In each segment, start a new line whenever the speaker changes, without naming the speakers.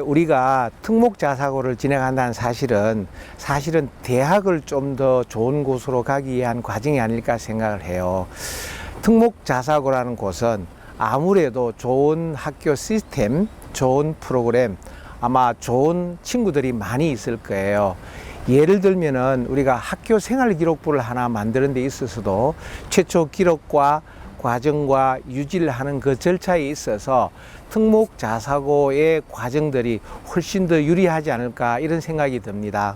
우리가 특목자사고를 진행한다는 사실은 대학을 좀 더 좋은 곳으로 가기 위한 과정이 아닐까 생각을 해요. 특목자사고라는 곳은 아무래도 좋은 학교 시스템, 좋은 프로그램, 아마 좋은 친구들이 많이 있을 거예요. 예를 들면은 우리가 학교 생활 기록부를 하나 만드는 데 있어서도 최초 기록과 과정과 유지를 하는 그 절차에 있어서 특목자사고의 과정들이 훨씬 더 유리하지 않을까 이런 생각이 듭니다.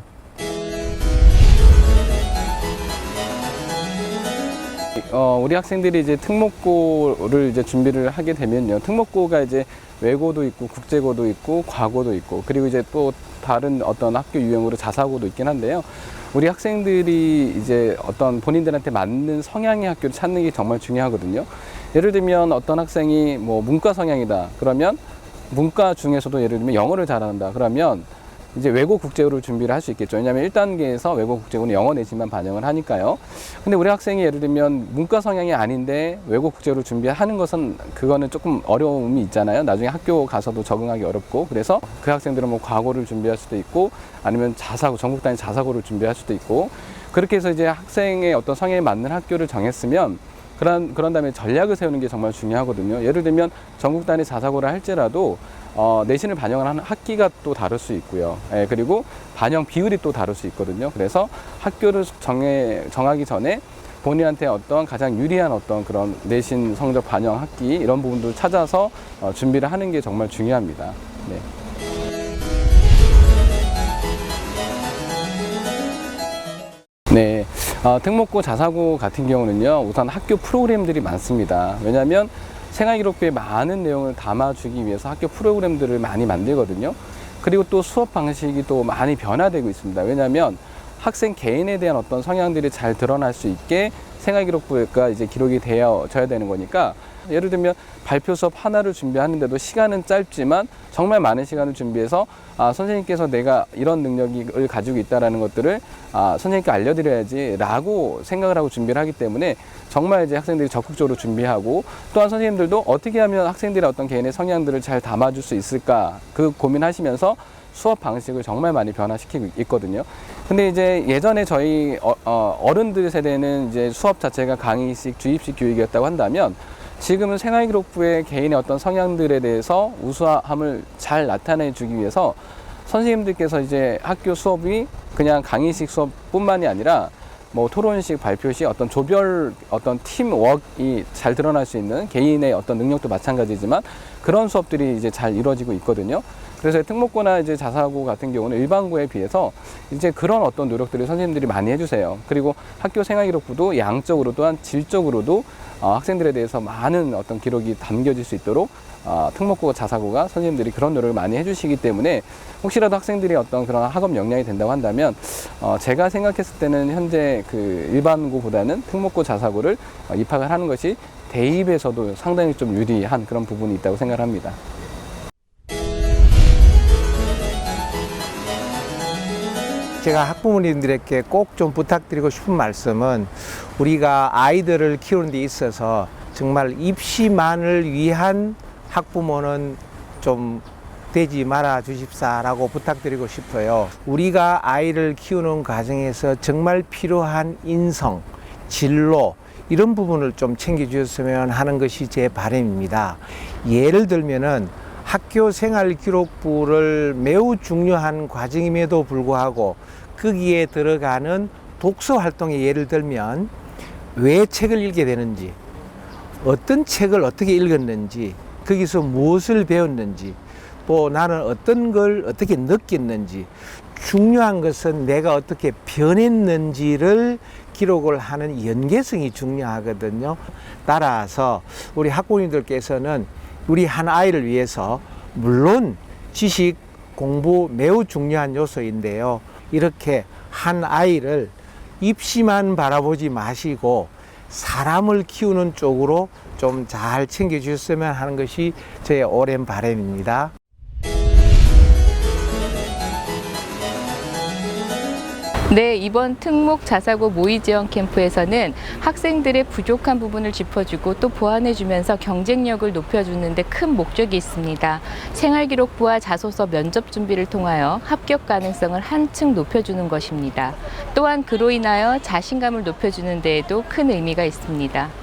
우리 학생들이 이제 특목고를 이제 준비를 하게 되면요. 특목고가 이제 외고도 있고 국제고도 있고 과고도 있고 그리고 이제 또 다른 어떤 학교 유형으로 자사고도 있긴 한데요. 우리 학생들이 이제 어떤 본인들한테 맞는 성향의 학교를 찾는 게 정말 중요하거든요. 예를 들면 어떤 학생이 뭐 문과 성향이다. 그러면 문과 중에서도 예를 들면 영어를 잘한다. 그러면 이제 외고 국제고를 준비를 할 수 있겠죠. 왜냐하면 1단계에서 외고 국제고는 영어 내신만 반영을 하니까요. 근데 우리 학생이 예를 들면 문과 성향이 아닌데 외고 국제고를 준비하는 것은 그거는 조금 어려움이 있잖아요. 나중에 학교 가서도 적응하기 어렵고 그래서 그 학생들은 뭐 과고를 준비할 수도 있고 아니면 자사고, 전국 단위 자사고를 준비할 수도 있고 그렇게 해서 이제 학생의 어떤 성향에 맞는 학교를 정했으면 그런 다음에 전략을 세우는 게 정말 중요하거든요. 예를 들면 전국 단위 자사고를 할지라도 내신을 반영을 하는 학기가 또 다를 수 있고요. 그리고 반영 비율이 또 다를 수 있거든요. 그래서 학교를 정하기 전에 본인한테 어떤 가장 유리한 어떤 그런 내신 성적 반영 학기 이런 부분들을 찾아서 준비를 하는 게 정말 중요합니다. 네. 네, 특목고 자사고 같은 경우는요, 우선 학교 프로그램들이 많습니다. 왜냐하면 생활기록부에 많은 내용을 담아주기 위해서 학교 프로그램들을 많이 만들거든요. 그리고 또 수업 방식이 또 많이 변화되고 있습니다. 왜냐하면 학생 개인에 대한 어떤 성향들이 잘 드러날 수 있게 생활기록부가 이제 기록이 되어져야 되는 거니까 예를 들면 발표 수업 하나를 준비하는데도 시간은 짧지만 정말 많은 시간을 준비해서 선생님께서 내가 이런 능력을 가지고 있다는 것들을 선생님께 알려드려야지 라고 생각을 하고 준비를 하기 때문에 정말 이제 학생들이 적극적으로 준비하고 또한 선생님들도 어떻게 하면 학생들의 어떤 개인의 성향들을 잘 담아줄 수 있을까 그 고민하시면서 수업 방식을 정말 많이 변화시키고 있거든요. 근데 이제 예전에 저희 어른들 세대는 이제 수업 자체가 강의식, 주입식 교육이었다고 한다면 지금은 생활기록부의 개인의 어떤 성향들에 대해서 우수함을 잘 나타내 주기 위해서 선생님들께서 이제 학교 수업이 그냥 강의식 수업뿐만이 아니라 뭐 토론식, 발표식 어떤 조별 어떤 팀워크가 잘 드러날 수 있는 개인의 어떤 능력도 마찬가지지만 그런 수업들이 이제 잘 이루어지고 있거든요. 그래서 특목고나 이제 자사고 같은 경우는 일반고에 비해서 이제 그런 어떤 노력들을 선생님들이 많이 해주세요. 그리고 학교 생활기록부도 양적으로 또한 질적으로도 학생들에 대해서 많은 어떤 기록이 담겨질 수 있도록 특목고, 자사고가 선생님들이 그런 노력을 많이 해주시기 때문에 혹시라도 학생들이 어떤 그런 학업 역량이 된다고 한다면 제가 생각했을 때는 현재 그 일반고보다는 특목고, 자사고를 입학을 하는 것이 대입에서도 상당히 좀 유리한 그런 부분이 있다고 생각합니다.
제가 학부모님들에게 꼭 좀 부탁드리고 싶은 말씀은 우리가 아이들을 키우는 데 있어서 정말 입시만을 위한 학부모는 좀 되지 말아 주십사라고 부탁드리고 싶어요. 우리가 아이를 키우는 과정에서 정말 필요한 인성, 진로 이런 부분을 좀 챙겨주셨으면 하는 것이 제 바람입니다. 예를 들면은 학교 생활 기록부를 매우 중요한 과정임에도 불구하고 거기에 들어가는 독서 활동에 예를 들면 왜 책을 읽게 되는지, 어떤 책을 어떻게 읽었는지, 거기서 무엇을 배웠는지, 또 나는 어떤 걸 어떻게 느꼈는지, 중요한 것은 내가 어떻게 변했는지를 기록을 하는 연계성이 중요하거든요. 따라서 우리 학부모님들께서는 우리 한 아이를 위해서 물론 지식, 공부 매우 중요한 요소인데요. 이렇게 한 아이를 입시만 바라보지 마시고 사람을 키우는 쪽으로 좀 잘 챙겨주셨으면 하는 것이 제 오랜 바람입니다.
네, 이번 특목 자사고 모의 지원 캠프에서는 학생들의 부족한 부분을 짚어주고 또 보완해주면서 경쟁력을 높여주는 데 큰 목적이 있습니다. 생활기록부와 자소서 면접 준비를 통하여 합격 가능성을 한층 높여주는 것입니다. 또한 그로 인하여 자신감을 높여주는 데에도 큰 의미가 있습니다.